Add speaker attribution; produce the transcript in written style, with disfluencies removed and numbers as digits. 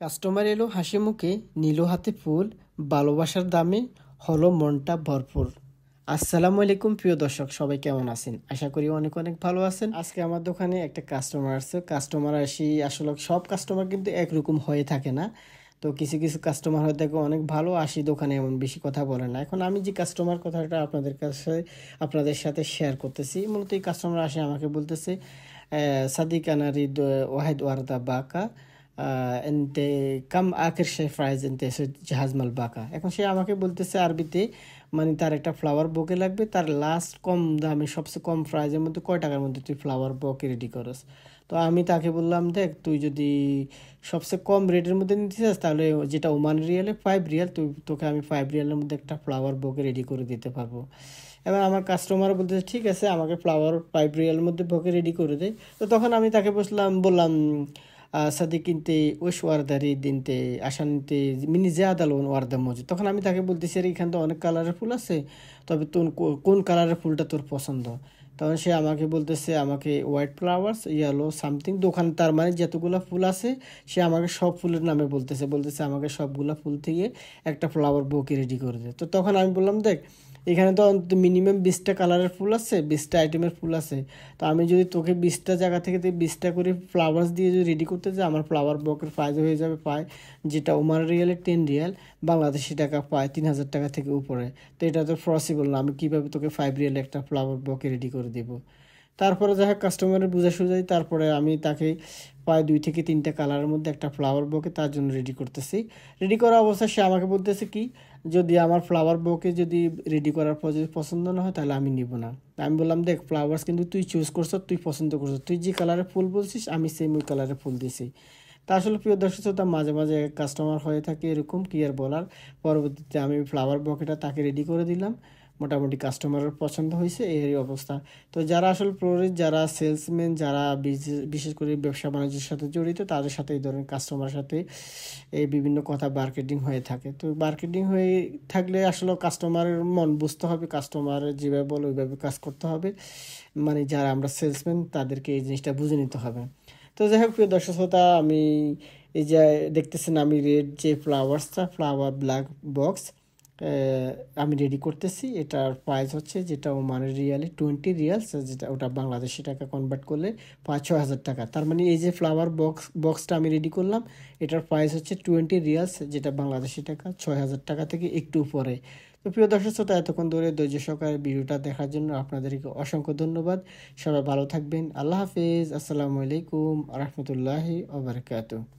Speaker 1: Customer এলো হাসি মুখে, নিল হাতে ফুল, ভালোবাসার দামে হলো মনটা ভরপুর। আসসালামু আলাইকুম প্রিয় দর্শক, সবাই কেমন আছেন? আশা করি অনেক অনেক ভালো আছেন। আজকে আমার দোকানে একটা কাস্টমার আসছে। কাস্টমার আসলে সব কাস্টমার কিন্তু একরকম হয়ে থাকে না। তো কিছু কিছু কাস্টমার হয়ে থাকে অনেক ভালো, দোকানে এমন বেশি কথা বলে না। এখন আমি যে কাস্টমার কথাটা আপনাদের সাথে শেয়ার করতেছি, মূলত এই কাস্টমার আমাকে বলতেছে, সাদিক আনারি ওয়াহিদ ওয়ারদা বাঁকা, এনতে কাম আখের সে ফ্রাইজ এনতে জাহাজ মাল বাঁকা। এখন সে আমাকে বলতেছে আরবিতে, মানে তার একটা ফ্লাওয়ার বকে লাগবে, তার লাস্ট কম দামে সবচেয়ে কম প্রাইজের মধ্যে কয় টাকার মধ্যে তুই ফ্লাওয়ার বকে রেডি করস। তো আমি তাকে বললাম, দেখ তুই যদি সবচেয়ে কম রেটের মধ্যে নিতে চাস তাহলে যেটা ওমান রিয়ালে 5 রিয়াল, তোকে আমি 5 রিয়ালের মধ্যে একটা ফ্লাওয়ার বকে রেডি করে দিতে পারবো। এবার আমার কাস্টমার বলতেছে ঠিক আছে, আমাকে ফ্লাওয়ার 5 রিয়ালের মধ্যে বকে রেডি করে দে। তো তখন আমি তাকে বললাম, সাদিক কিনতে ওইস ওয়ার্দারি দিনতে আসানতে মিনি জিয়াদালন ওয়ার্দা মজুদ। তখন আমি তাকে বলতেছি, আর এখানে তো অনেক কালারের ফুল আছে, তবে তোর কোন কালারের ফুলটা তোর পছন্দ। তখন সে আমাকে বলতেছে, আমাকে হোয়াইট ফ্লাওয়ার্স ইয়েলো সামথিং দোকান, তার মানে যতগুলো ফুল আছে সে আমাকে সব ফুলের নামে বলতেছে আমাকে সবগুলা ফুল থেকে একটা ফ্লাওয়ার বউকে রেডি করে দে। তো তখন আমি বললাম, দেখ এখানে তো অন্তত মিনিমাম 20টা কালারের ফুল আছে, 20টা আইটেমের ফুল আছে। তো আমি যদি তোকে 20টা জায়গা থেকে 20টা করে ফ্লাওয়ার্স দিয়ে যদি রেডি করতে চাই, আমার ফ্লাওয়ার বকের প্রাইস হয়ে যাবে যেটা ওমান রিয়ালে 10 রিয়াল, বাংলাদেশি টাকা 3000 টাকা থেকে উপরে। তো এটা তো পসিবল না, আমি কীভাবে তোকে 5 রিয়ালে একটা ফ্লাওয়ার বকে রেডি করে দেবো। তারপরে যাই হোক কাস্টমারের বোঝা সোজাই, তারপরে আমি তাকে প্রায় 2 থেকে 3টা কালারের মধ্যে একটা ফ্লাওয়ার বকে তার জন্য রেডি করতেছি। রেডি করা অবস্থায় সে আমাকে বলতেছে কি, যদি আমার ফ্লাওয়ার বকে যদি রেডি করার পর যদি পছন্দ না হয় তাহলে আমি নিব না। আমি বললাম, দেখ ফ্লাওয়ার্স কিন্তু তুই চুজ করছ, তুই পছন্দ করছো, তুই যে কালারের ফুল বলছিস আমি সেম ওই কালারের ফুল দিছি। তা আসলে প্রিয় দর্শক শ্রোতা, মাঝে মাঝে কাস্টমার হয়ে থাকে এরকম, কি আর বলার। পরবর্তীতে আমি ফ্লাওয়ার বকেটা তাকে রেডি করে দিলাম, মোটামুটি কাস্টমারের পছন্দ হয়েছে, এই অবস্থা। তো যারা আসলে প্রোরিট, যারা সেলসম্যান, যারা বিশেষ করে ব্যবসা বাণিজ্যের সাথে জড়িত, তাদের সাথে এই ধরনের কাস্টমারের সাথে এই বিভিন্ন কথা মার্কেটিং হয়ে থাকে। তো মার্কেটিং হয়ে থাকলে আসলে কাস্টমারের মন বুঝতে হবে, কাস্টমারের যেভাবে বলে ওইভাবে কাজ করতে হবে। মানে যারা আমরা সেলসম্যান তাদেরকে এই জিনিসটা বুঝে নিতে হবে। তো যাই হোক প্রিয় দর্শক শ্রোতা, আমি এই যে দেখতেছেন আমি রেড যে ফ্লাওয়ার ব্ল্যাক বক্স আমি রেডি করতেছি। এটার প্রাইস হচ্ছে, যেটা ওমানের রিয়ালে 20 রিয়ালস, যেটা ওটা বাংলাদেশি টাকা কনভার্ট করলে 5-6 হাজার টাকা। তার মানে এই যে ফ্লাওয়ার বক্সটা আমি রেডি করলাম, এটার প্রাইস হচ্ছে 20 রিয়ালস, যেটা বাংলাদেশি টাকা 6,000 টাকা থেকে একটু উপরে। তো প্রিয় দর্শক শ্রোতা, এতক্ষণ ধরে ধৈর্য সহকারে ভিডিওটা দেখার জন্য আপনাদেরকে অসংখ্য ধন্যবাদ। সবাই ভালো থাকবেন। আল্লাহ হাফেজ। আসসালামু আলাইকুম রহমতুল্লাহি ওয়া বারাকাতুহু।